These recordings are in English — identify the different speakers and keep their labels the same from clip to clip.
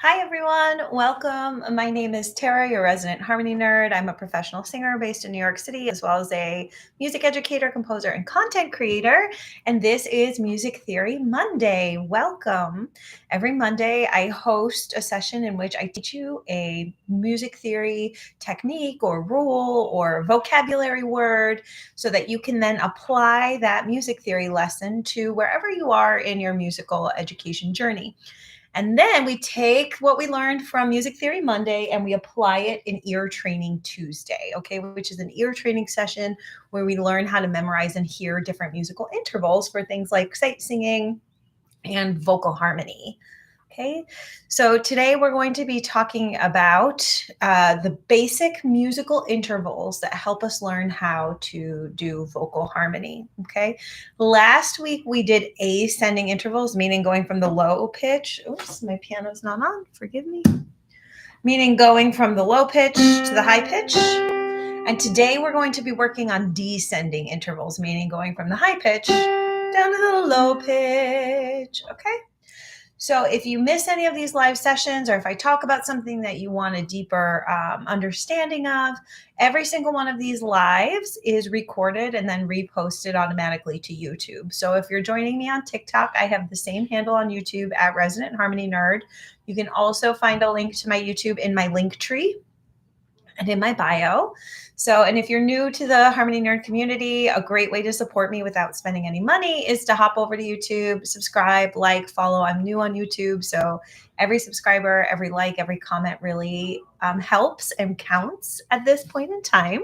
Speaker 1: Hi, everyone. Welcome. My name is Tara, your resident harmony nerd. I'm a professional singer based in New York City, as well as a music educator, composer, and content creator. And this is Music Theory Monday. Welcome. Every Monday, I host a session in which I teach you a music theory technique or rule or vocabulary word so that you can then apply that music theory lesson to wherever you are in your musical education journey. And then we take what we learned from Music Theory Monday and we apply it in Ear Training Tuesday, okay, which is an ear training session where we learn how to memorize and hear different musical intervals for things like sight singing and vocal harmony. Okay, so today we're going to be talking about the basic musical intervals that help us learn how to do vocal harmony. Okay, last week we did ascending intervals, meaning going from the low pitch. Oops, my piano's not on, forgive me. Meaning going from the low pitch to the high pitch. And today we're going to be working on descending intervals, meaning going from the high pitch down to the low pitch. Okay. So if you miss any of these live sessions, or if I talk about something that you want a deeper understanding of, every single one of these lives is recorded and then reposted automatically to YouTube. So if you're joining me on TikTok, I have the same handle on YouTube at Resident Harmony Nerd. You can also find a link to my YouTube in my link tree and in my bio. So, and if you're new to the Harmony Nerd community, a great way to support me without spending any money is to hop over to YouTube, subscribe, like, follow. I'm new on YouTube. So every subscriber, every like, every comment really helps and counts at this point in time.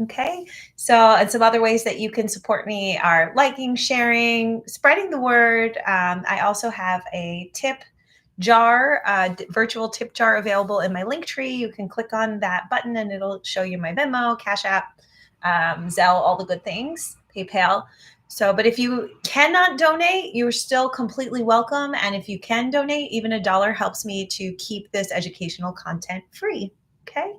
Speaker 1: Okay. So, and some other ways that you can support me are liking, sharing, spreading the word. I also have a tip jar, virtual tip jar available in my link tree. You can click on that button and it'll show you my Venmo, Cash App, Zelle, all the good things, PayPal. So, but if you cannot donate, you're still completely welcome. And if you can donate, even $1 helps me to keep this educational content free. Okay.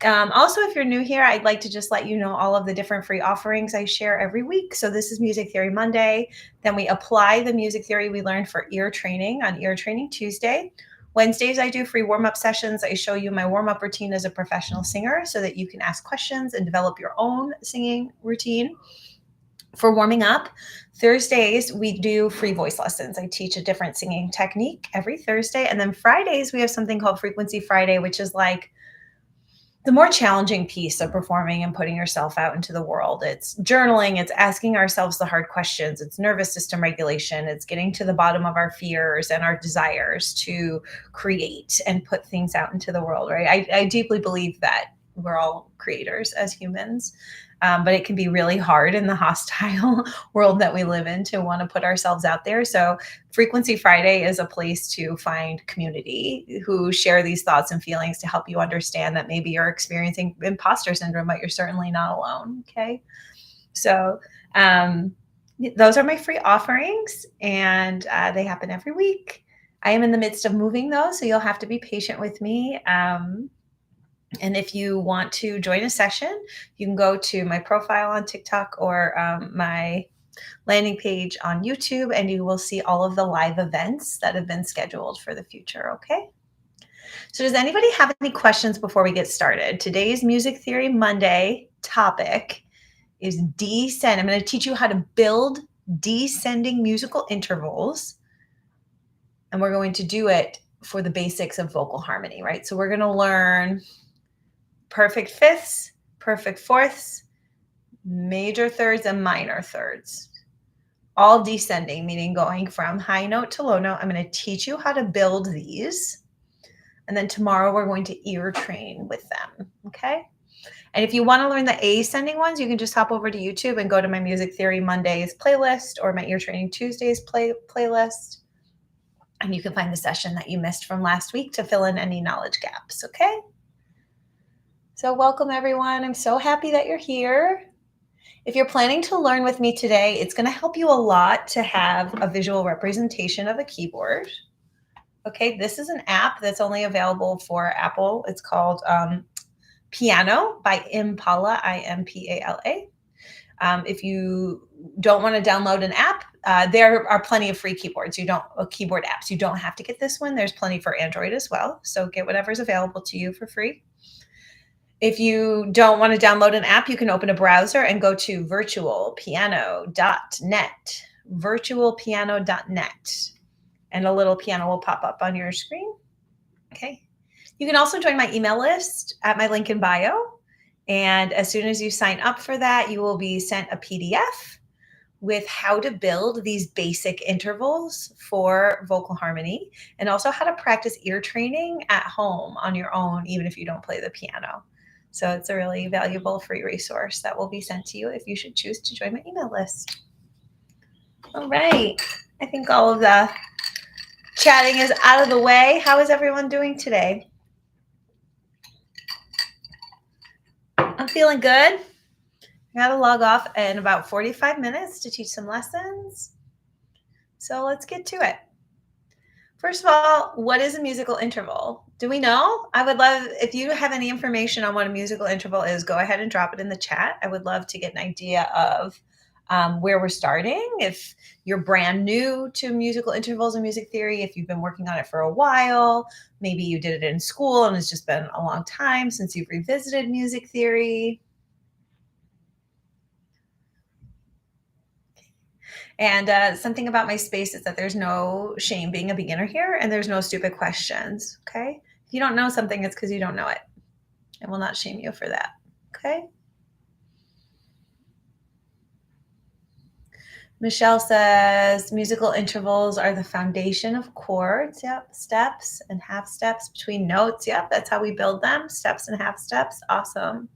Speaker 1: Also, if you're new here, I'd like to just let you know all of the different free offerings I share every week. So this is Music Theory Monday. Then we apply the music theory we learned for ear training on Ear Training Tuesday. Wednesdays, I do free warm-up sessions. I show you my warm-up routine as a professional singer so that you can ask questions and develop your own singing routine. For warming up, Thursdays, we do free voice lessons. I teach a different singing technique every Thursday. And then Fridays, we have something called Frequency Friday, which is like the more challenging piece of performing and putting yourself out into the world. It's journaling, it's asking ourselves the hard questions, it's nervous system regulation, it's getting to the bottom of our fears and our desires to create and put things out into the world, right? I deeply believe that we're all creators as humans. But it can be really hard in the hostile world that we live in to want to put ourselves out there. So Frequency Friday is a place to find community who share these thoughts and feelings to help you understand that maybe you're experiencing imposter syndrome, but you're certainly not alone. Okay. So those are my free offerings, and they happen every week. I am in the midst of moving though, so you'll have to be patient with me. And if you want to join a session, you can go to my profile on TikTok or my landing page on YouTube, and you will see all of the live events that have been scheduled for the future. Okay. So, does anybody have any questions before we get started? Today's Music Theory Monday topic is descend. I'm going to teach you how to build descending musical intervals, and we're going to do it for the basics of vocal harmony, right? So, we're going to learn perfect fifths, perfect fourths, major thirds, and minor thirds. All descending, meaning going from high note to low note. I'm going to teach you how to build these. And then tomorrow we're going to ear train with them. Okay. And if you want to learn the ascending ones, you can just hop over to YouTube and go to my Music Theory Mondays playlist or my Ear Training Tuesdays playlist. And you can find the session that you missed from last week to fill in any knowledge gaps. Okay. So welcome everyone. I'm so happy that you're here. If you're planning to learn with me today, it's going to help you a lot to have a visual representation of a keyboard. Okay, this is an app that's only available for Apple. It's called Piano by Impala, Impala. If you don't want to download an app, there are plenty of free keyboards. Keyboard apps. You don't have to get this one. There's plenty for Android as well. So get whatever's available to you for free. If you don't want to download an app, you can open a browser and go to virtualpiano.net, virtualpiano.net, and a little piano will pop up on your screen. Okay. You can also join my email list at my link in bio. And as soon as you sign up for that, you will be sent a PDF with how to build these basic intervals for vocal harmony, and also how to practice ear training at home on your own, even if you don't play the piano. So it's a really valuable free resource that will be sent to you if you should choose to join my email list. All right. I think all of the chatting is out of the way. How is everyone doing today? I'm feeling good. I got to log off in about 45 minutes to teach some lessons. So let's get to it. First of all, what is a musical interval? Do we know? I would love, if you have any information on what a musical interval is, go ahead and drop it in the chat. I would love to get an idea of where we're starting. If you're brand new to musical intervals and music theory, if you've been working on it for a while, maybe you did it in school and it's just been a long time since you've revisited music theory. And something about my space is that there's no shame being a beginner here, and there's no stupid questions, okay? If you don't know something, it's because you don't know it. I will not shame you for that, okay? Michelle says, musical intervals are the foundation of chords. Yep, steps and half steps between notes. Yep, that's how we build them, steps and half steps. Awesome.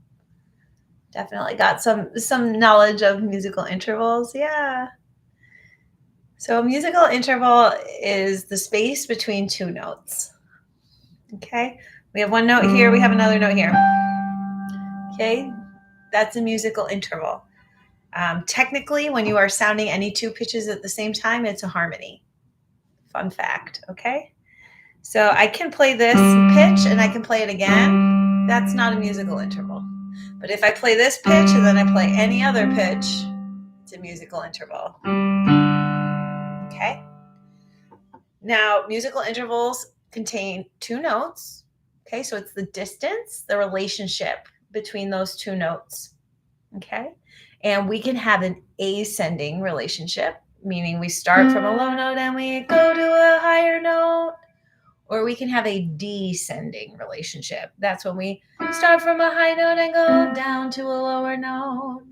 Speaker 1: Definitely got some knowledge of musical intervals, yeah. So a musical interval is the space between two notes. Okay, we have one note here, we have another note here. Okay, that's a musical interval. Technically, when you are sounding any two pitches at the same time, it's a harmony. Fun fact, okay? So I can play this pitch and I can play it again. That's not a musical interval. But if I play this pitch and then I play any other pitch, it's a musical interval. Okay. Now, musical intervals contain two notes. Okay, so it's the distance, the relationship between those two notes. Okay, and we can have an ascending relationship, meaning we start from a low note and we go to a higher note, or we can have a descending relationship. That's when we start from a high note and go down to a lower note.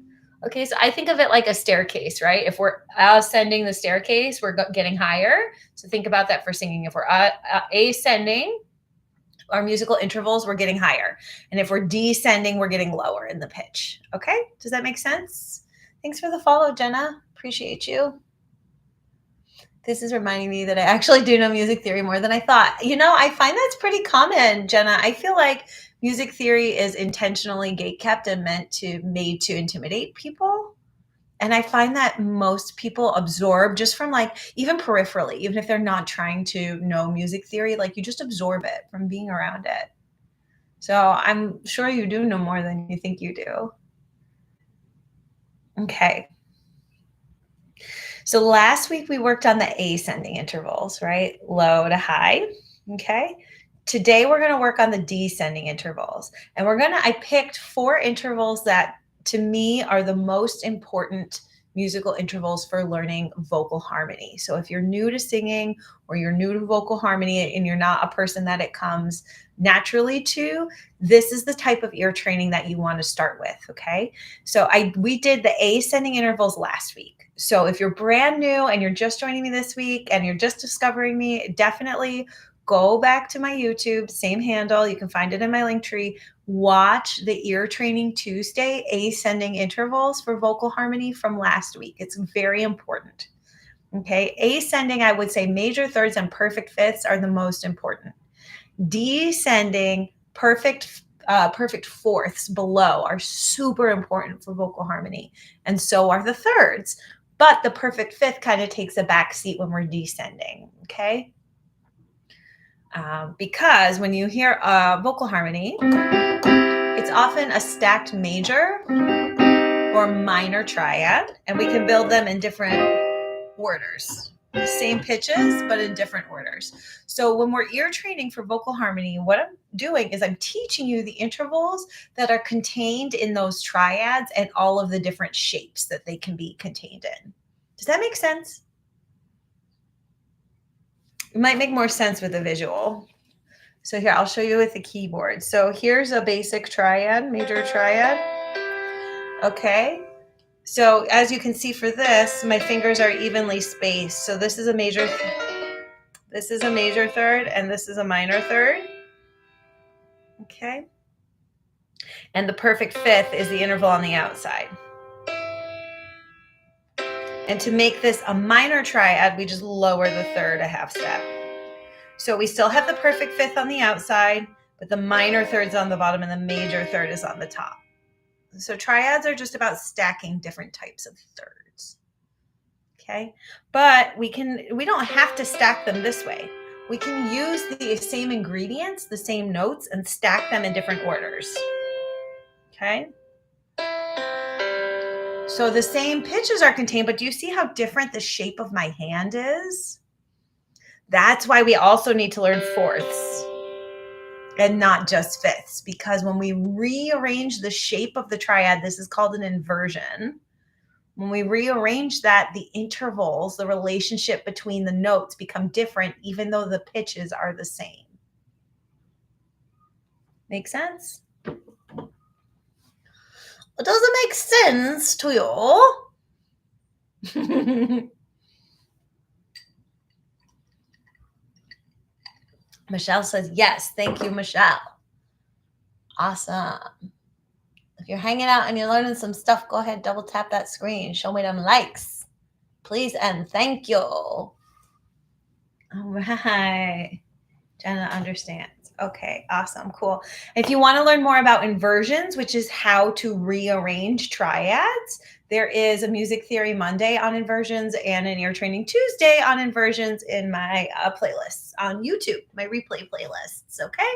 Speaker 1: Okay, so I think of it like a staircase, right? If we're ascending the staircase, we're getting higher. So think about that for singing. If we're ascending our musical intervals, we're getting higher. And if we're descending, we're getting lower in the pitch. Okay, does that make sense? Thanks for the follow, Jenna. Appreciate you. This is reminding me that I actually do know music theory more than I thought. You know, I find that's pretty common, Jenna. I feel like music theory is intentionally gatekept and made to intimidate people. And I find that most people absorb just from like, even peripherally, even if they're not trying to know music theory, like you just absorb it from being around it. So I'm sure you do know more than you think you do. Okay. So last week we worked on the ascending intervals, right? Low to high, okay? Today we're gonna work on the descending intervals. And I picked 4 intervals that to me are the most important musical intervals for learning vocal harmony. So if you're new to singing or you're new to vocal harmony and you're not a person that it comes naturally to, this is the type of ear training that you want to start with, okay? So we did the ascending intervals last week. So if you're brand new and you're just joining me this week and you're just discovering me, definitely go back to my YouTube, same handle. You can find it in my link tree. Watch the Ear Training Tuesday ascending intervals for vocal harmony from last week. It's very important. Okay, ascending, I would say major thirds and perfect fifths are the most important. Descending, perfect fourths below are super important for vocal harmony, and so are the thirds. But the perfect fifth kind of takes a back seat when we're descending, okay? Because when you hear vocal harmony, it's often a stacked major or minor triad, and we can build them in different orders. The same pitches, but in different orders. So when we're ear training for vocal harmony, what I'm doing is I'm teaching you the intervals that are contained in those triads and all of the different shapes that they can be contained in. Does that make sense? It might make more sense with a visual. So here, I'll show you with the keyboard. So here's a basic triad, major triad. Okay. So as you can see for this, my fingers are evenly spaced. So this is a major third, and this is a minor third. Okay. And the perfect fifth is the interval on the outside. And to make this a minor triad, we just lower the third a half step. So we still have the perfect fifth on the outside, but the minor third's on the bottom and the major third is on the top. So triads are just about stacking different types of thirds. Okay, but we don't have to stack them this way. We can use the same ingredients, the same notes, and stack them in different orders. Okay, so the same pitches are contained, but do you see how different the shape of my hand is? That's why we also need to learn fourths and not just fifths, because when we rearrange the shape of the triad, this is called an inversion. When we rearrange that, the intervals, the relationship between the notes become different, even though the pitches are the same. Make sense? It doesn't make sense to you. Michelle says, yes. Thank you, Michelle. Awesome. If you're hanging out and you're learning some stuff, go ahead, double tap that screen. Show me them likes, please, and thank you. All right. Jenna understands. Okay, awesome, cool. If you want to learn more about inversions, which is how to rearrange triads, there is a Music Theory Monday on inversions and an Ear Training Tuesday on inversions in my playlists on YouTube, my replay playlists, okay?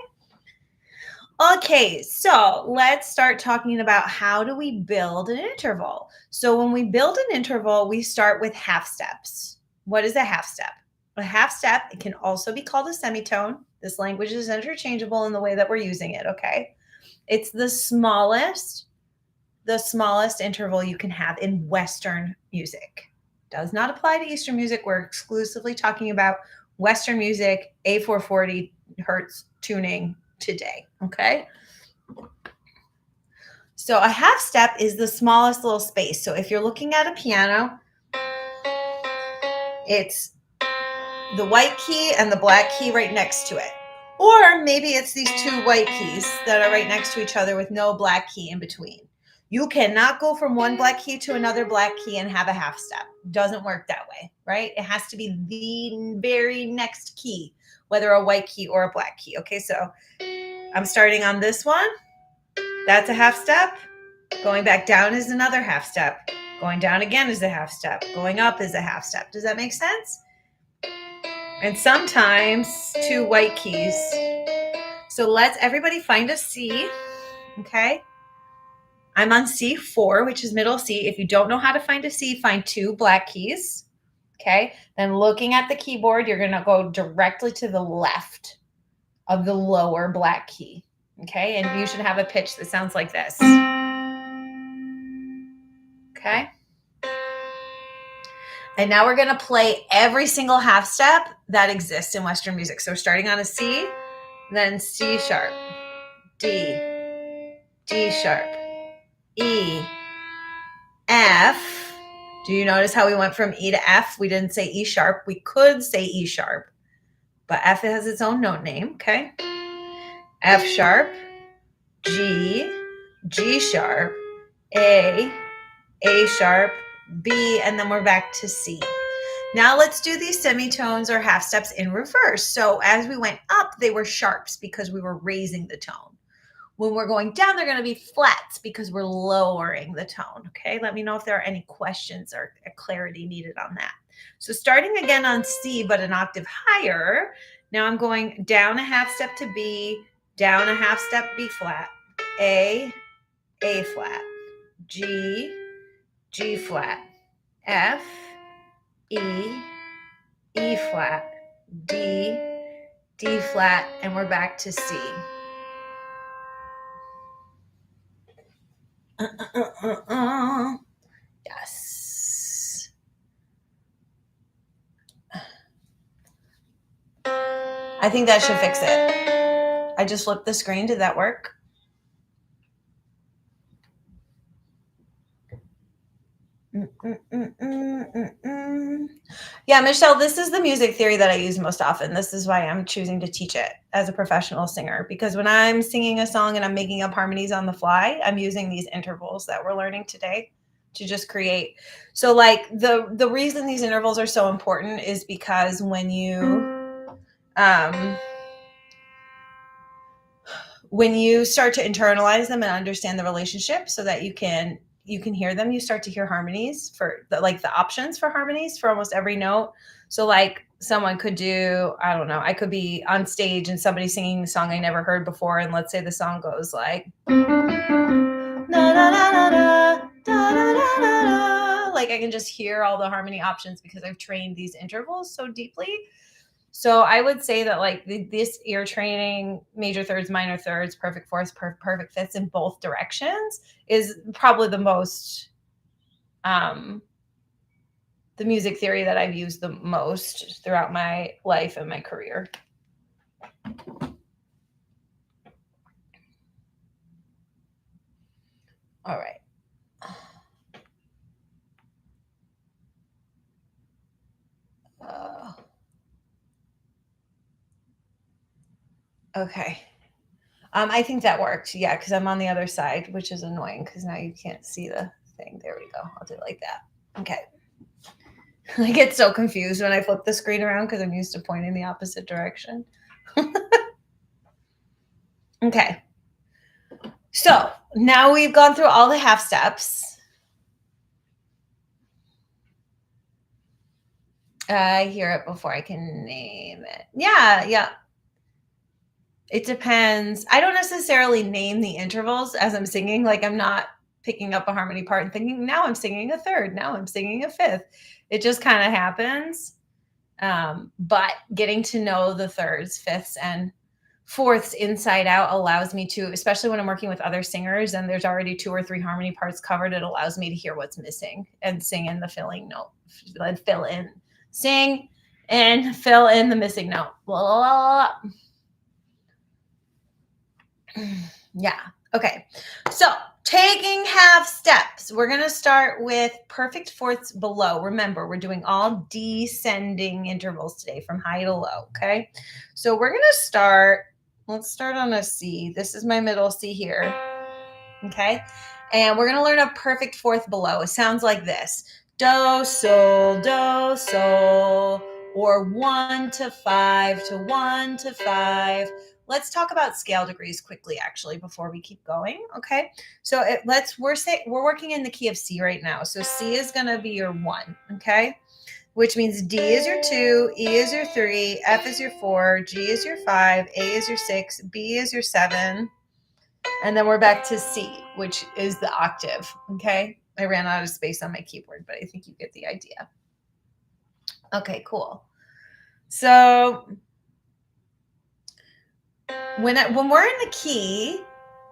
Speaker 1: Okay, so let's start talking about how do we build an interval. So when we build an interval, we start with half steps. What is a half step? A half step, it can also be called a semitone. This language is interchangeable in the way that we're using it, okay? It's the smallest interval you can have in Western music. Does not apply to Eastern music. We're exclusively talking about Western music, A440 hertz tuning today, okay? So a half step is the smallest little space. So if you're looking at a piano, it's the white key and the black key right next to it. Or maybe it's these two white keys that are right next to each other with no black key in between. You cannot go from one black key to another black key and have a half step. Doesn't work that way, right? It has to be the very next key, whether a white key or a black key. Okay, so I'm starting on this one. That's a half step. Going back down is another half step. Going down again is a half step. Going up is a half step. Does that make sense? And sometimes two white keys. So let's everybody find a C, okay? I'm on C4, which is middle C. If you don't know how to find a C, find two black keys, okay? Then looking at the keyboard, you're gonna go directly to the left of the lower black key, okay? And you should have a pitch that sounds like this, okay? And now we're going to play every single half step that exists in Western music. So starting on a C, then C sharp, D, D sharp, E, F. Do you notice how we went from E to F? We didn't say E sharp. We could say E sharp, but F has its own note name, okay? F sharp, G, G sharp, A sharp, B, and then we're back to C. Now let's do these semitones or half steps in reverse. So as we went up, they were sharps because we were raising the tone. When we're going down, they're going to be flats because we're lowering the tone. Okay, let me know if there are any questions or clarity needed on that. So starting again on C, but an octave higher, now I'm going down a half step to B, down a half step, B flat, A flat, G, G flat, F, E, E flat, D, D flat, and we're back to C. Yes. I think that should fix it. I just flipped the screen. Did that work? Yeah, Michelle, this is the music theory that I use most often. This is why I'm choosing to teach it as a professional singer, because when I'm singing a song and I'm making up harmonies on the fly, I'm using these intervals that we're learning today to just create. So like the reason these intervals are so important is because when you start to internalize them and understand the relationship so that you can hear them, you start to hear harmonies for the options for harmonies for almost every note. So like someone could do, I don't know, I could be on stage and somebody's singing a song I never heard before, and let's say the song goes like like I can just hear all the harmony options because I've trained these intervals so deeply. So I would say that like this ear training, major thirds, minor thirds, perfect fourths, perfect fifths in both directions is probably the most, the music theory that I've used the most throughout my life and my career. All right. Okay. I think that worked. Yeah, because I'm on the other side, which is annoying because now you can't see the thing. There we go. I'll do it like that. Okay. I get so confused when I flip the screen around because I'm used to pointing the opposite direction. Okay. So now we've gone through all the half steps. I hear it before I can name it. Yeah. It depends. I don't necessarily name the intervals as I'm singing. Like I'm not picking up a harmony part and thinking, now I'm singing a third, now I'm singing a fifth. It just kind of happens. But getting to know the thirds, fifths, and fourths inside out allows me to, especially when I'm working with other singers and there's already 2 or 3 harmony parts covered, it allows me to hear what's missing and sing in the filling note, sing and fill in the missing note. Blah, blah, blah. Yeah. Okay. So taking half steps, we're going to start with perfect fourths below. Remember, we're doing all descending intervals today from high to low. Okay. So we're going to start, let's start on a C. This is my middle C here. Okay. And we're going to learn a perfect fourth below. It sounds like this. Do, sol, or 1 to 5 to 1 to 5. Let's talk about scale degrees quickly, actually, before we keep going. Okay. So we're working in the key of C right now. So C is going to be your 1. Okay. Which means D is your 2, E is your 3, F is your 4, G is your 5, A is your 6, B is your 7. And then we're back to C, which is the octave. Okay. I ran out of space on my keyboard, but I think you get the idea. Okay, cool. So when we're in the key,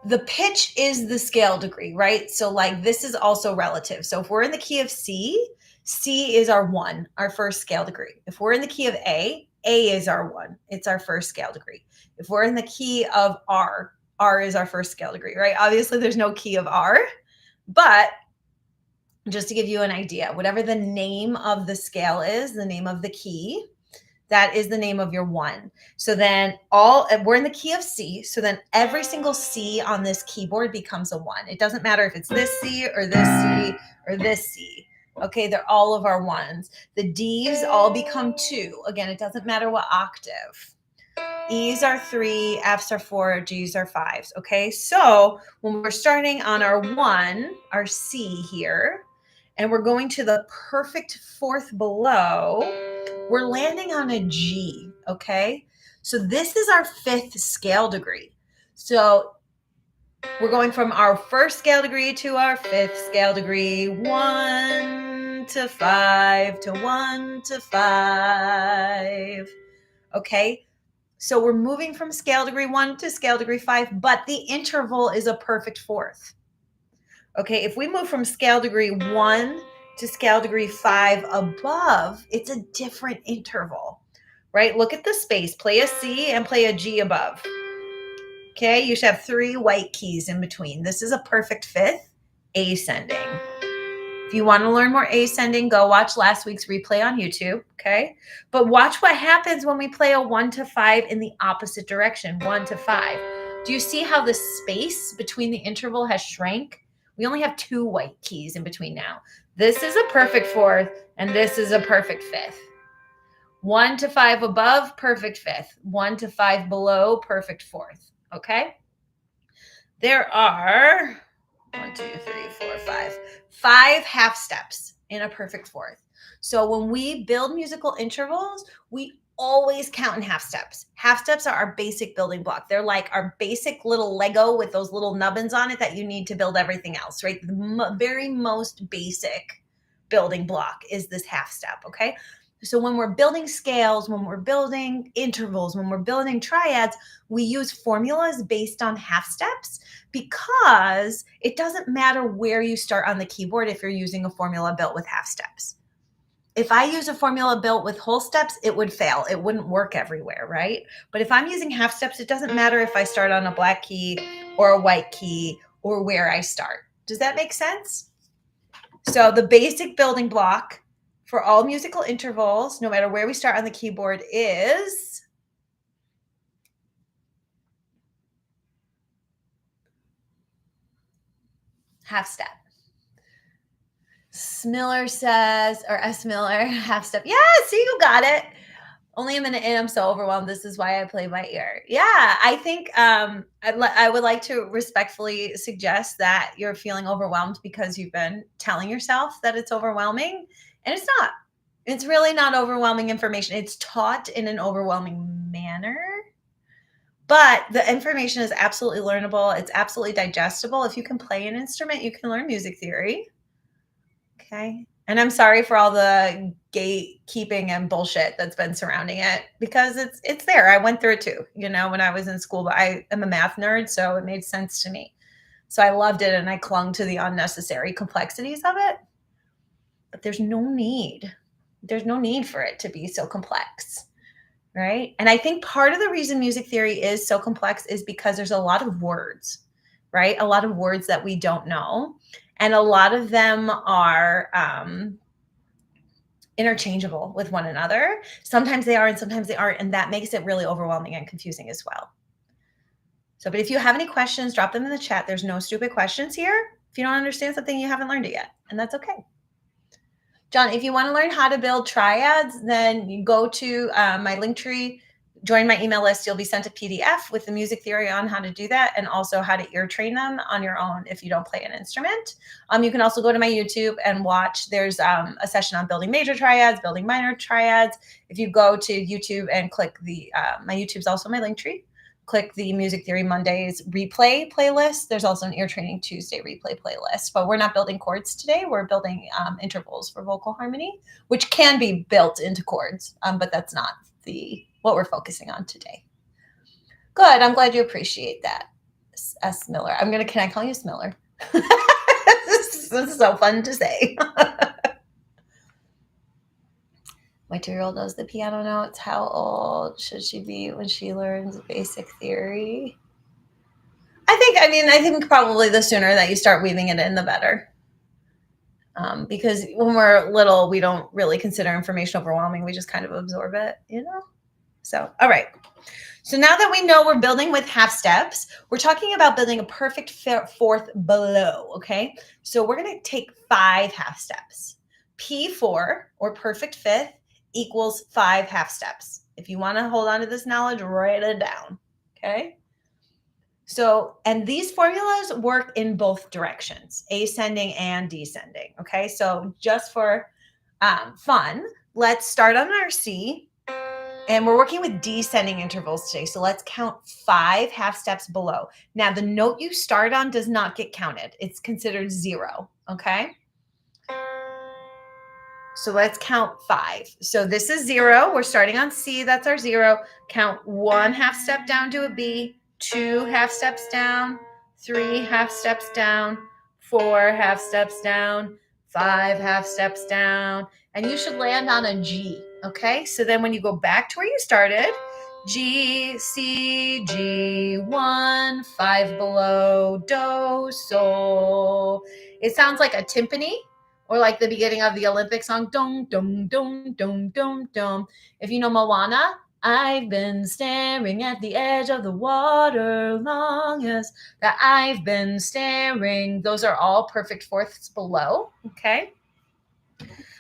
Speaker 1: the pitch is the scale degree, right? So like this is also relative. So if we're in the key of C, C is our 1, our first scale degree. If we're in the key of A is our 1. It's our first scale degree. If we're in the key of R is our first scale degree, right? Obviously there's no key of R, but just to give you an idea, whatever the name of the scale is, the name of the key, that is the name of your 1. So then we're in the key of C. So then every single C on this keyboard becomes a 1. It doesn't matter if it's this C or this C or this C. Okay, they're all of our 1s. The Ds all become 2. Again, it doesn't matter what octave. E's are 3, F's are 4, G's are 5s. Okay, so when we're starting on our 1, our C here, and we're going to the perfect fourth below, we're landing on a G. Okay, so this is our 5th scale degree. So we're going from our first scale degree to our 5th scale degree. 1, to 5 to 1 to 5. Okay, so we're moving from scale degree 1 to scale degree 5, but the interval is a perfect fourth. Okay, if we move from scale degree 1 to scale degree 5 above, it's a different interval, right? Look at the space. Play a C and play a G above. Okay, you should have 3 white keys in between. This is a perfect fifth, ascending. If you want to learn more ascending, go watch last week's replay on YouTube, okay? But watch what happens when we play a 1 to 5 in the opposite direction, 1 to 5. Do you see how the space between the interval has shrank? We only have 2 white keys in between now. This is a perfect fourth, and this is a perfect fifth. 1 to 5 above, perfect fifth. 1 to 5 below, perfect fourth, okay? There are 1, 2, 3, 4, 5 half steps in a perfect fourth. So when we build musical intervals, we always count in half steps. Half steps are our basic building block. They're like our basic little Lego with those little nubbins on it that you need to build everything else, right? The very most basic building block is this half step, okay? So when we're building scales, when we're building intervals, when we're building triads, we use formulas based on half steps because it doesn't matter where you start on the keyboard if you're using a formula built with half steps. If I use a formula built with whole steps, it would fail. It wouldn't work everywhere, right? But if I'm using half steps, it doesn't matter if I start on a black key or a white key or where I start. Does that make sense? So the basic building block for all musical intervals, no matter where we start on the keyboard, is half step. Smiller says, or S. Miller, half step. Yeah, see, you got it. Only a minute in, I'm so overwhelmed. This is why I play by ear. Yeah, I think I would like to respectfully suggest that you're feeling overwhelmed because you've been telling yourself that it's overwhelming, and it's not. It's really not overwhelming information. It's taught in an overwhelming manner, but the information is absolutely learnable. It's absolutely digestible. If you can play an instrument, you can learn music theory. Okay. And I'm sorry for all the gatekeeping and bullshit that's been surrounding it because it's there. I went through it too, when I was in school, but I am a math nerd, so it made sense to me. So I loved it and I clung to the unnecessary complexities of it. But there's no need. There's no need for it to be so complex. Right? And I think part of the reason music theory is so complex is because there's a lot of words, right? A lot of words that we don't know. And a lot of them are interchangeable with one another. Sometimes they are and sometimes they aren't. And that makes it really overwhelming and confusing as well. So, but if you have any questions, drop them in the chat. There's no stupid questions here. If you don't understand something, you haven't learned it yet. And that's okay. John, if you want to learn how to build triads, then you go to my Linktree, join my email list. You'll be sent a PDF with the music theory on how to do that and also how to ear train them on your own if you don't play an instrument. You can also go to my YouTube and watch. There's a session on building major triads, building minor triads. If you go to YouTube and click my YouTube's also my Linktree. Click the Music Theory Mondays replay playlist. There's also an Ear Training Tuesday replay playlist, but we're not building chords today. We're building intervals for vocal harmony, which can be built into chords, but that's not what we're focusing on today. Good. I'm glad you appreciate that, S. Miller. Can I call you Smiller? This is so fun to say. My 2-year-old knows the piano notes. How old should she be when she learns basic theory? I think probably the sooner that you start weaving it in, the better. Because when we're little, we don't really consider information overwhelming. We just kind of absorb it, So, all right. So now that we know we're building with half steps, we're talking about building a perfect fourth below, okay? So we're going to take 5 half steps. P4, or perfect fifth, equals 5 half steps. If you want to hold on to this knowledge, write it down, okay? So, and these formulas work in both directions, ascending and descending, okay? So just for fun, let's start on our C, and we're working with descending intervals today. So let's count 5 half steps below. Now, the note you start on does not get counted. It's considered 0, okay? So let's count 5. So this is 0. We're starting on C. That's our 0. Count 1 half step down to a B, 2 half steps down, 3 half steps down, 4 half steps down, 5 half steps down, and you should land on a G. Okay? So then when you go back to where you started, G, C, G, 1, 5 below, do, sol. It sounds like a timpani, or like the beginning of the Olympic song, dum, dum, dum, dum, dum, dum. If you know Moana, I've been staring at the edge of the water long as that I've been staring. Those are all perfect fourths below, okay?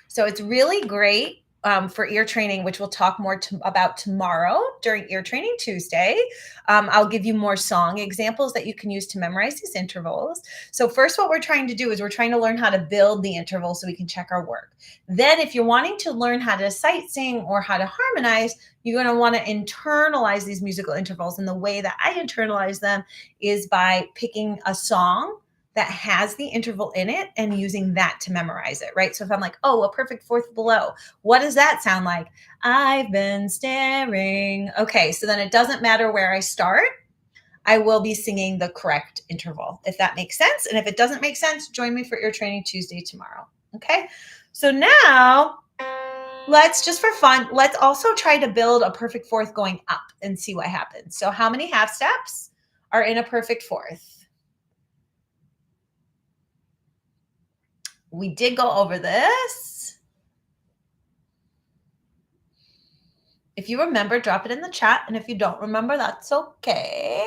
Speaker 1: So it's really great for ear training, which we'll talk more about tomorrow during Ear Training Tuesday. I'll give you more song examples that you can use to memorize these intervals. So first, what we're trying to do is we're trying to learn how to build the intervals so we can check our work. Then if you're wanting to learn how to sight sing or how to harmonize, you're going to want to internalize these musical intervals. And the way that I internalize them is by picking a song that has the interval in it and using that to memorize it, right? So if I'm like, oh, a perfect fourth below, what does that sound like? I've been staring. Okay, so then it doesn't matter where I start. I will be singing the correct interval, if that makes sense. And if it doesn't make sense, join me for Ear Training Tuesday tomorrow. Okay, so now let's, just for fun, let's also try to build a perfect fourth going up and see what happens. So how many half steps are in a perfect fourth? We did go over this. If you remember, drop it in the chat. And if you don't remember, that's okay.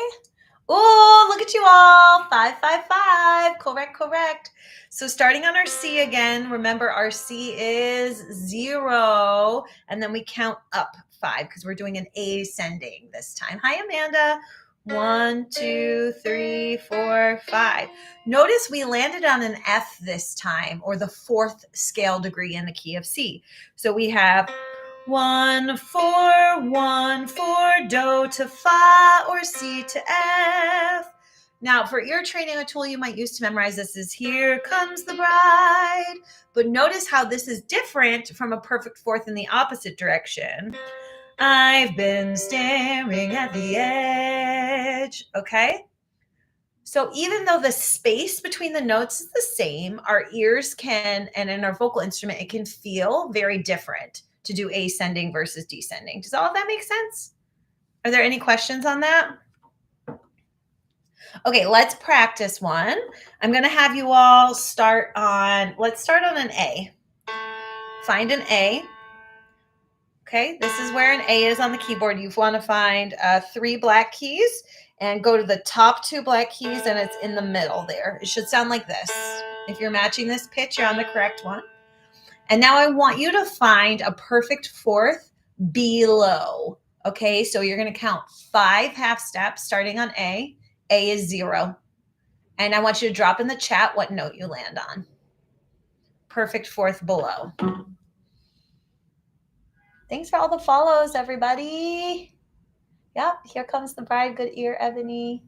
Speaker 1: Oh, look at you all. 5, 5, 5. Correct, correct. So starting on our C again, remember our C is 0. And then we count up 5 because we're doing an ascending this time. Hi, Amanda. 1, 2, 3, 4, 5. Notice we landed on an F this time, or the 4th scale degree in the key of C. So we have 1, 4, 1, 4, do to fa, or C to F. Now, for ear training, a tool you might use to memorize this is Here Comes the Bride. But notice how this is different from a perfect fourth in the opposite direction. I've been staring at the edge, okay? So even though the space between the notes is the same, our ears can, and in our vocal instrument, it can feel very different to do ascending versus descending. Does all of that make sense? Are there any questions on that? Okay, let's practice one. I'm going to have you all let's start on an A. Find an A. Okay, this is where an A is on the keyboard. You want to find 3 black keys and go to the top 2 black keys, and it's in the middle there. It should sound like this. If you're matching this pitch, you're on the correct one. And now I want you to find a perfect fourth below. Okay, so you're going to count 5 half steps starting on A. A is 0. And I want you to drop in the chat what note you land on. Perfect fourth below. Thanks for all the follows, everybody. Yep, Here Comes the Bride. Good ear, Ebony.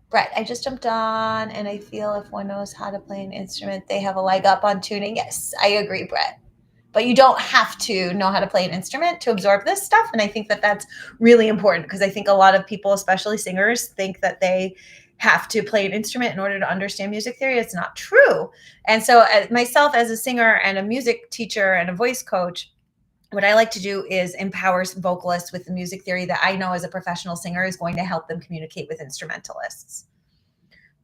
Speaker 1: Brett, I just jumped on, and I feel if one knows how to play an instrument, they have a leg up on tuning. Yes, I agree, Brett. But you don't have to know how to play an instrument to absorb this stuff. And I think that that's really important, because I think a lot of people, especially singers, think that they have to play an instrument in order to understand music theory. It's not true. And so myself as a singer and a music teacher and a voice coach, what I like to do is empower vocalists with the music theory that I know as a professional singer is going to help them communicate with instrumentalists,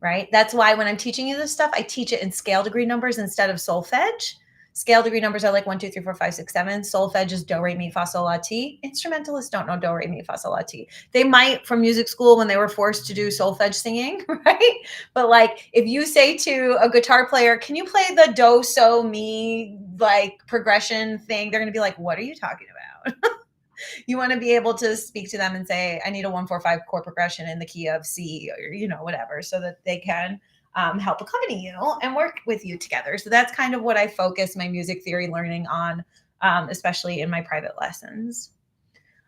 Speaker 1: right? That's why when I'm teaching you this stuff, I teach it in scale degree numbers instead of solfege. Scale degree numbers are like 1, 2, 3, 4, 5, 6, 7. Solfege is do, re, mi, fa, sol, la, ti. Instrumentalists don't know do, re, mi, fa, sol, la, ti. They might from music school when they were forced to do solfege singing, right? But like if you say to a guitar player, can you play the do, so, mi, like progression thing? They're going to be like, what are you talking about? You want to be able to speak to them and say, I need a 1, 4, 5 chord progression in the key of C, or, whatever, so that they can help accompany you and work with you together. So that's kind of what I focus my music theory learning on, especially in my private lessons.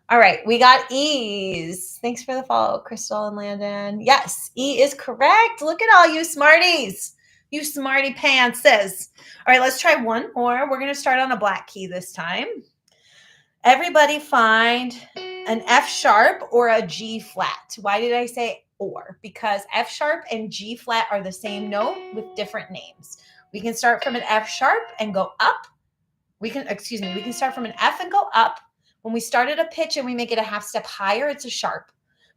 Speaker 1: All right, we got E's. Thanks for the follow, Crystal and Landon. Yes, E is correct. Look at all you smarties. You smarty pantses. All right, let's try one more. We're going to start on a black key this time. Everybody find an F sharp or a G flat. Why did I say or? Because F sharp and G flat are the same note with different names. We can start from an F sharp and go up. We can start from an F and go up. When we start at a pitch and we make it a half step higher, it's a sharp.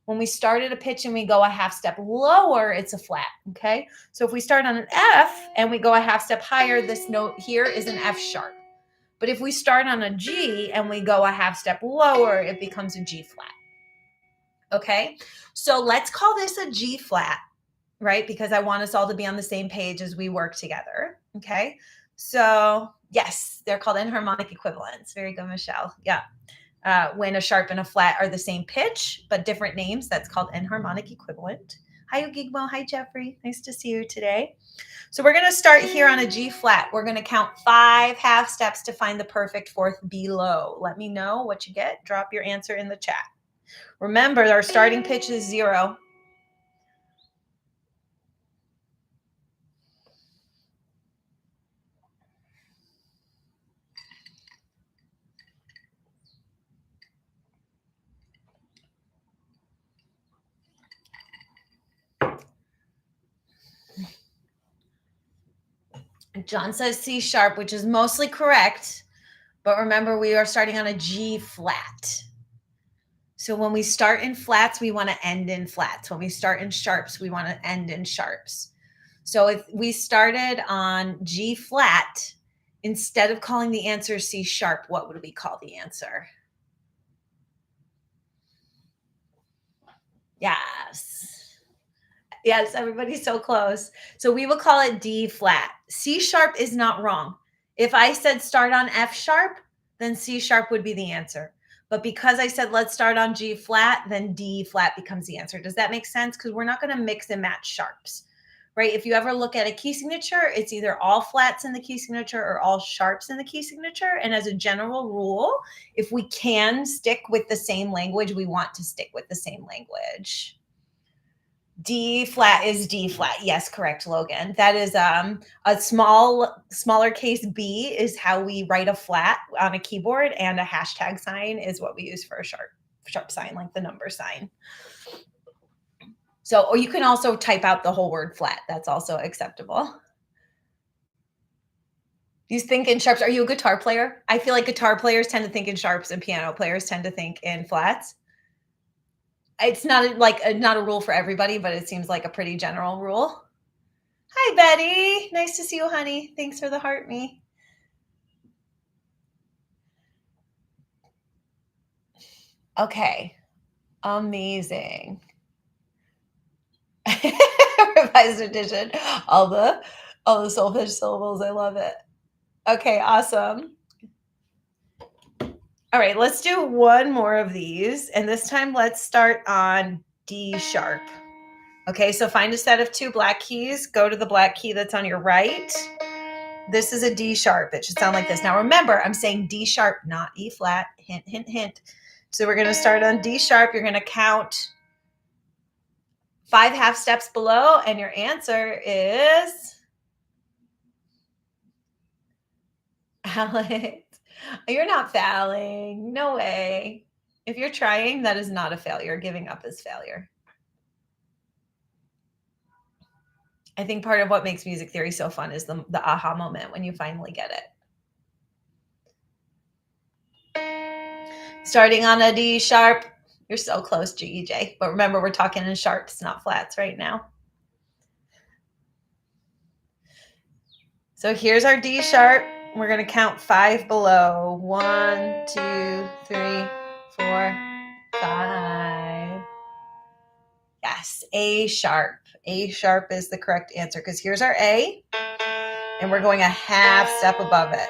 Speaker 1: When we start at a pitch and we go a half step lower, it's a flat, okay? So if we start on an F and we go a half step higher, this note here is an F sharp. But if we start on a G and we go a half step lower, it becomes a G flat. Okay, so let's call this a G flat, right? Because I want us all to be on the same page as we work together. Okay, so yes, they're called enharmonic equivalents. Very good, Michelle. Yeah. When a sharp and a flat are the same pitch, but different names, that's called enharmonic equivalent. Hi, Ogigmo. Hi, Jeffrey. Nice to see you today. So we're going to start here on a G flat. We're going to count 5 half steps to find the perfect fourth below. Let me know what you get. Drop your answer in the chat. Remember, our starting pitch is 0. John says C sharp, which is mostly correct. But remember, we are starting on a G flat. So when we start in flats, we want to end in flats. When we start in sharps, we want to end in sharps. So if we started on G flat, instead of calling the answer C sharp, what would we call the answer? Yes. Yes, everybody's so close. So we will call it D flat. C sharp is not wrong. If I said start on F sharp, then C sharp would be the answer. But because I said let's start on G flat, then D flat becomes the answer. Does that make sense? Because we're not going to mix and match sharps, right? If you ever look at a key signature, it's either all flats in the key signature or all sharps in the key signature. And as a general rule, if we can stick with the same language, we want to stick with the same language. D flat is D flat. Yes, correct, Logan. That is a smaller case B is how we write a flat on a keyboard, and a hashtag sign is what we use for a sharp sign, like the number sign. So, or you can also type out the whole word flat. That's also acceptable. You think in sharps. Are you a guitar player? I feel like guitar players tend to think in sharps and piano players tend to think in flats. It's not not a rule for everybody, but it seems like a pretty general rule. Hi, Betty. Nice to see you, honey. Thanks for the heart me. Okay. Amazing. Revised edition. All the solfege syllables. I love it. Okay, awesome. All right, let's do one more of these. And this time let's start on D sharp. Okay, so find a set of 2 black keys. Go to the black key that's on your right. This is a D sharp. It should sound like this. Now remember, I'm saying D sharp, not E flat. Hint, hint, hint. So we're going to start on D sharp. You're going to count 5 half steps below, and your answer is Alex. You're not fouling. No way. If you're trying, that is not a failure. Giving up is failure. I think part of what makes music theory so fun is the aha moment when you finally get it. Starting on a D sharp. You're so close, GEJ. But remember, we're talking in sharps, not flats right now. So here's our D sharp. We're going to count 5 below. 1, 2, 3, 4, 5. Yes, A sharp. A sharp is the correct answer because here's our A, and we're going a half step above it.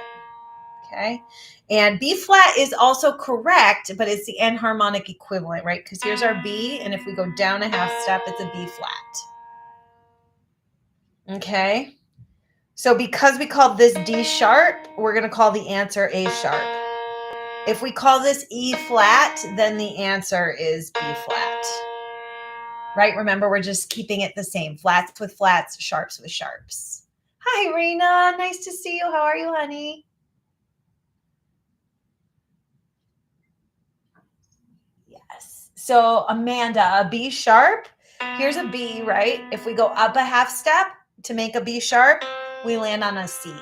Speaker 1: Okay, and B flat is also correct, but it's the enharmonic equivalent, right? Because here's our B, and if we go down a half step, it's a B flat. Okay, so because we called this D sharp, we're going to call the answer A sharp. If we call this E flat, then the answer is B flat. Right? Remember, we're just keeping it the same. Flats with flats, sharps with sharps. Hi, Rena. Nice to see you. How are you, honey? Yes. So, Amanda, a B sharp. Here's a B, right? If we go up a half step to make a B sharp, we land on a C.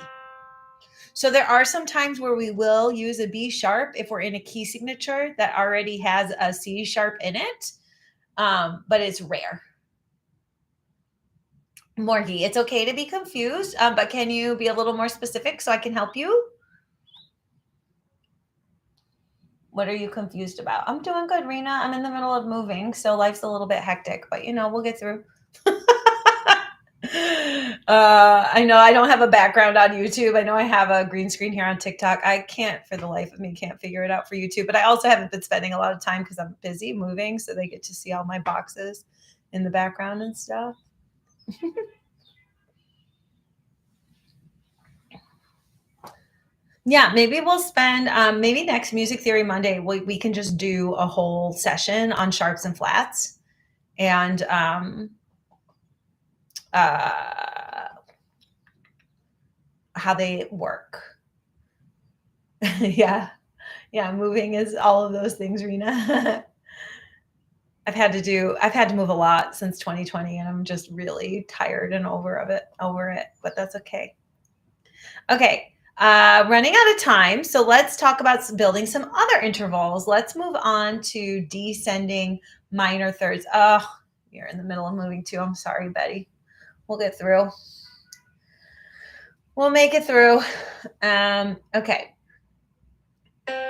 Speaker 1: So there are some times where we will use a B sharp if we're in a key signature that already has a C sharp in it, but it's rare. Morgie, it's okay to be confused, but can you be a little more specific so I can help you? What are you confused about? I'm doing good, Rena. I'm in the middle of moving, so life's a little bit hectic, but we'll get through. I know I don't have a background on YouTube. I know I have a green screen here on TikTok. I can't, for the life of me, can't figure it out for YouTube. But I also haven't been spending a lot of time because I'm busy moving, so they get to see all my boxes in the background and stuff. Yeah, maybe we'll spend maybe next Music Theory Monday. We can just do a whole session on sharps and flats and uh, how they work. Yeah. Yeah, moving is all of those things, Rena. I've had to move a lot since 2020 and I'm just really tired and over it, but that's okay. Okay. Running out of time. So let's talk about building some other intervals. Let's move on to descending minor thirds. Oh, you're in the middle of moving too. I'm sorry, Betty. We'll get through. We'll make it through. Okay.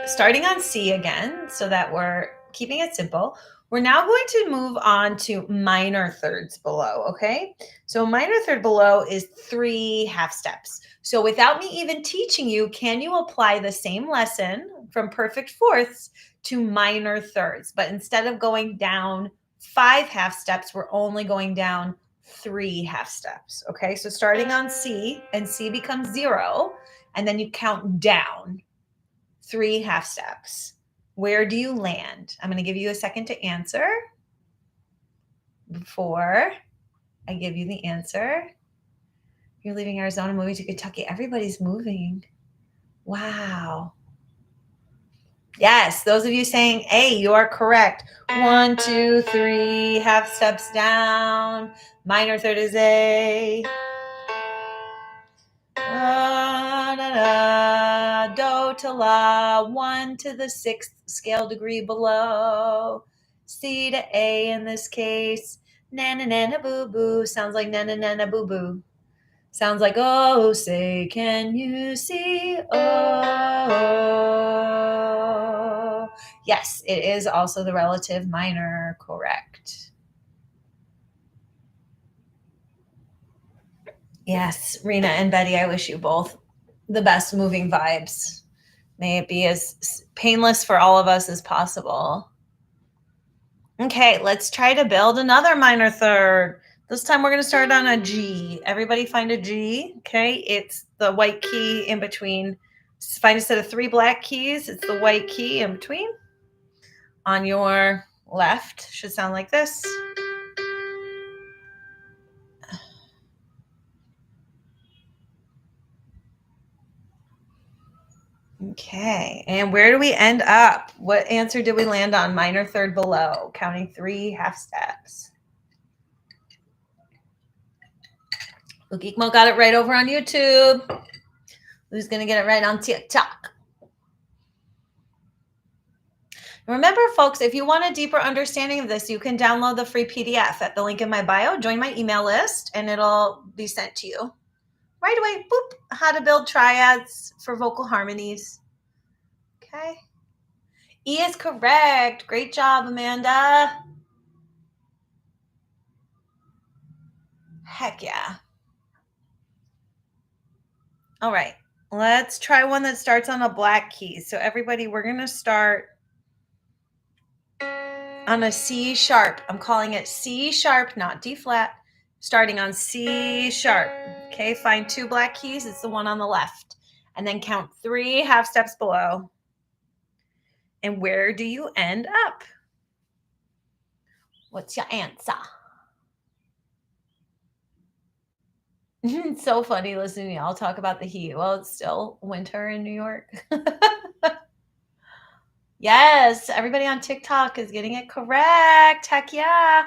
Speaker 1: Starting on C again, so that we're keeping it simple. We're now going to move on to minor thirds below, okay? So minor third below is 3 half steps. So without me even teaching you, can you apply the same lesson from perfect fourths to minor thirds? But instead of going down 5 half steps, we're only going down 3 half steps, okay? So starting on C, and C becomes 0, and then you count down 3 half steps. Where do you land? I'm going to give you a second to answer before I give you the answer. You're leaving Arizona, moving to Kentucky. Everybody's moving. Wow. Yes, those of you saying A, you are correct. 1, 2, 3, half steps down. Minor third is A. Da, da, da, do to la, 1 to the 6th scale degree below. C to A in this case. Nana nana boo boo. Sounds like nana nana boo boo. Sounds like, oh, say, can you see? Oh. Yes, it is also the relative minor, correct. Yes, Rena and Betty, I wish you both the best moving vibes. May it be as painless for all of us as possible. Okay, let's try to build another minor third. This time we're going to start on a G. Everybody find a G. Okay, it's the white key in between. Find a set of 3 black keys. It's the white key in between. On your left, should sound like this. Okay, and where do we end up? What answer did we land on? Minor third below, counting 3 half steps. Geekmo got it right over on YouTube. Who's going to get it right on TikTok? Remember, folks, if you want a deeper understanding of this, you can download the free PDF at the link in my bio. Join my email list, and it'll be sent to you right away. Boop. How to build triads for vocal harmonies. Okay. E is correct. Great job, Amanda. Heck yeah. All right. Let's try one that starts on a black key. So everybody, we're going to start on a C sharp. I'm calling it C sharp, not D flat. Starting on C sharp. Okay, find 2 black keys. It's the one on the left. And then count 3 half steps below. And where do you end up? What's your answer? It's so funny listening to y'all talk about the heat. Well, it's still winter in New York. Yes, everybody on TikTok is getting it correct. Heck yeah.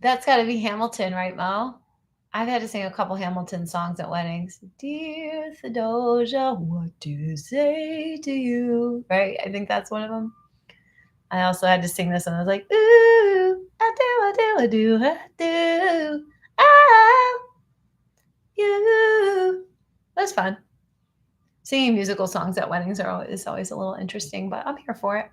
Speaker 1: That's got to be Hamilton, right, Mo? I've had to sing a couple Hamilton songs at weddings. Dear Theodosia, what to say to you? Right? I think that's one of them. I also had to sing this, and I was like, ooh, I do, oh, you. That's fun. Singing musical songs at weddings is always a little interesting, but I'm here for it.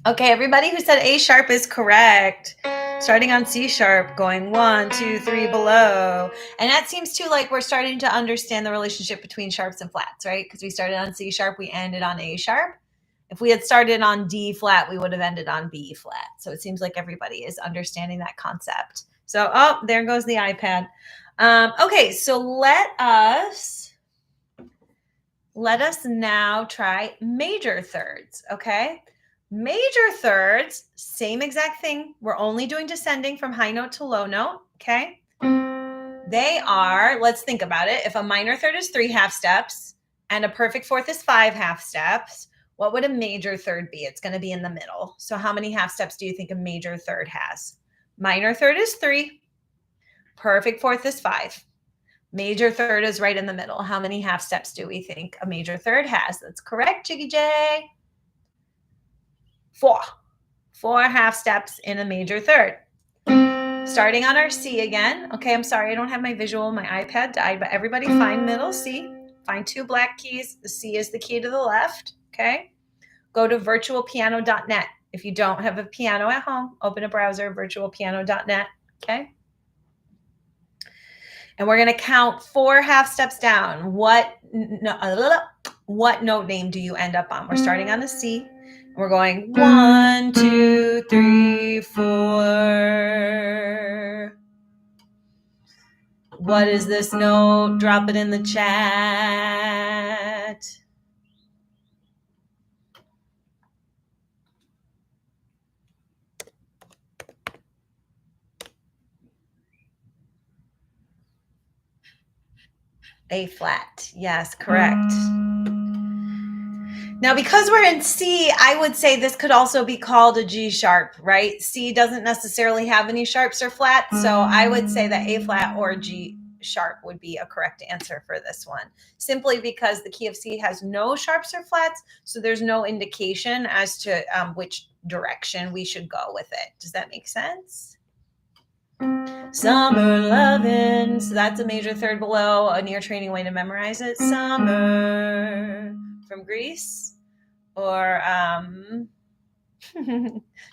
Speaker 1: Okay, everybody who said A sharp is correct. Starting on C sharp, going 1, 2, 3 below. And that seems too like we're starting to understand the relationship between sharps and flats, right? Because we started on C sharp, we ended on A sharp. If we had started on D flat, we would have ended on B flat. So it seems like everybody is understanding that concept. So, oh, there goes the iPad. Okay, so let us now try major thirds, okay? Major thirds, same exact thing. We're only doing descending from high note to low note, okay? They are, let's think about it. If a minor third is 3 half steps and a perfect fourth is 5 half steps, what would a major third be? It's going to be in the middle. So how many half steps do you think a major third has? Minor third is 3. Perfect fourth is 5. Major third is right in the middle. How many half steps do we think a major third has? That's correct, Jiggy J. 4. 4 half steps in a major third. Starting on our C again. Okay, I'm sorry, I don't have my visual. My iPad died, but everybody find middle C. Find 2 black keys. The C is the key to the left. Okay. Go to virtualpiano.net. If you don't have a piano at home, open a browser, virtualpiano.net. Okay. And we're going to count 4 half steps down. What note name do you end up on? We're starting on the C. We're going 1, 2, 3, 4. What is this note? Drop it in the chat. A flat. Yes, correct. Now, because we're in C, I would say this could also be called a G sharp, right? C doesn't necessarily have any sharps or flats, so I would say that A flat or G sharp would be a correct answer for this one, simply because the key of C has no sharps or flats, so there's no indication as to which direction we should go with it. Does that make sense? Summer lovin', so that's a major third below, a near training way to memorize it. Summer from Greece. Or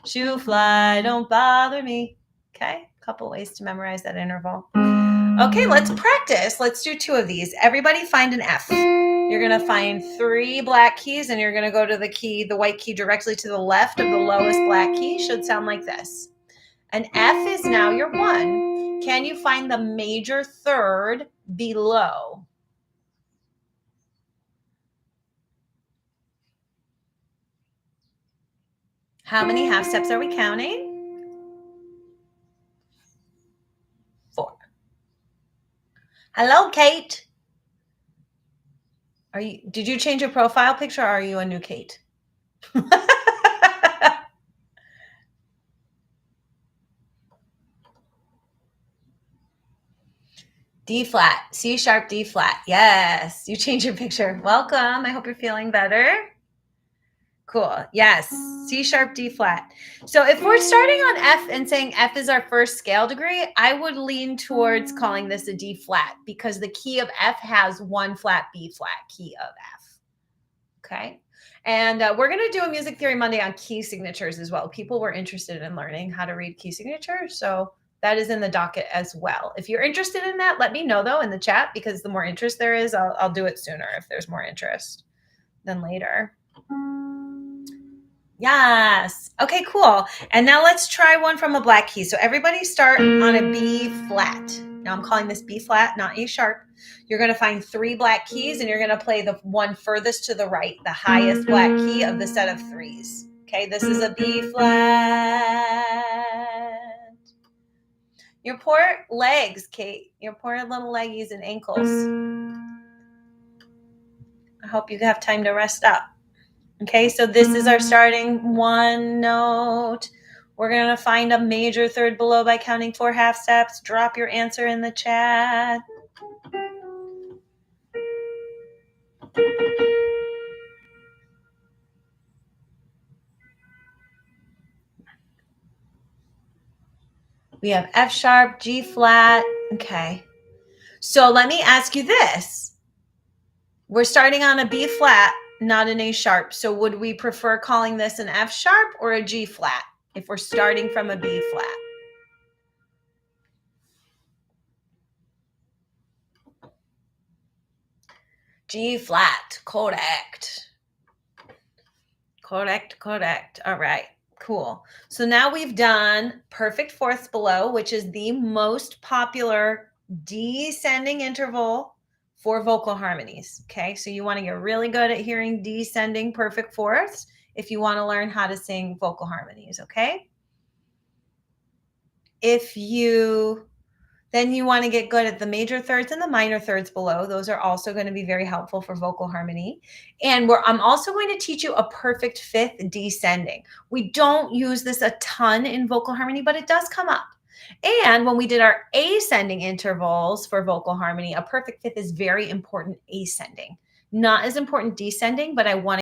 Speaker 1: shoe fly, don't bother me. Okay, a couple ways to memorize that interval. Okay, let's practice. Let's do 2 of these. Everybody find an F. You're going to find 3 black keys, and you're going to go to the white key directly to the left of the lowest black key. Should sound like this. An F is now your 1. Can you find the major third below? How many half steps are we counting? 4. Hello, Kate. Did you change your profile picture, or are you a new Kate? D flat, C sharp, D flat. Yes, you changed your picture. Welcome. I hope you're feeling better. Cool. Yes, C sharp, D flat. So if we're starting on F and saying F is our first scale degree, I would lean towards calling this a D flat, because the key of F has 1 flat, B flat key of F. Okay. And we're going to do a Music Theory Monday on key signatures as well. People were interested in learning how to read key signatures, so that is in the docket as well. If you're interested in that, let me know, though, in the chat, because the more interest there is, I'll do it sooner if there's more interest than later. Yes. Okay, cool. And now let's try one from a black key. So everybody start on a B flat. Now I'm calling this B flat, not A sharp. You're going to find 3 black keys and you're going to play the one furthest to the right, the highest black key of the set of 3s. Okay, this is a B flat. Your poor legs, Kate. Your poor little leggies and ankles. I hope you have time to rest up. Okay, so this is our starting one note. We're going to find a major third below by counting 4 half steps. Drop your answer in the chat. We have F sharp, G flat. Okay. So let me ask you this. We're starting on a B flat, not an A sharp. So would we prefer calling this an F sharp or a G flat if we're starting from a B flat? G flat, correct. Correct. All right, cool. So now we've done perfect fourths below, which is the most popular descending interval for vocal harmonies. Okay, so you want to get really good at hearing descending perfect fourths if you want to learn how to sing vocal harmonies. Okay. Then you want to get good at the major thirds and the minor thirds below. Those are also going to be very helpful for vocal harmony. And I'm also going to teach you a perfect fifth descending. We don't use this a ton in vocal harmony, but it does come up. And when we did our ascending intervals for vocal harmony, a perfect fifth is very important ascending. Not as important descending, but I want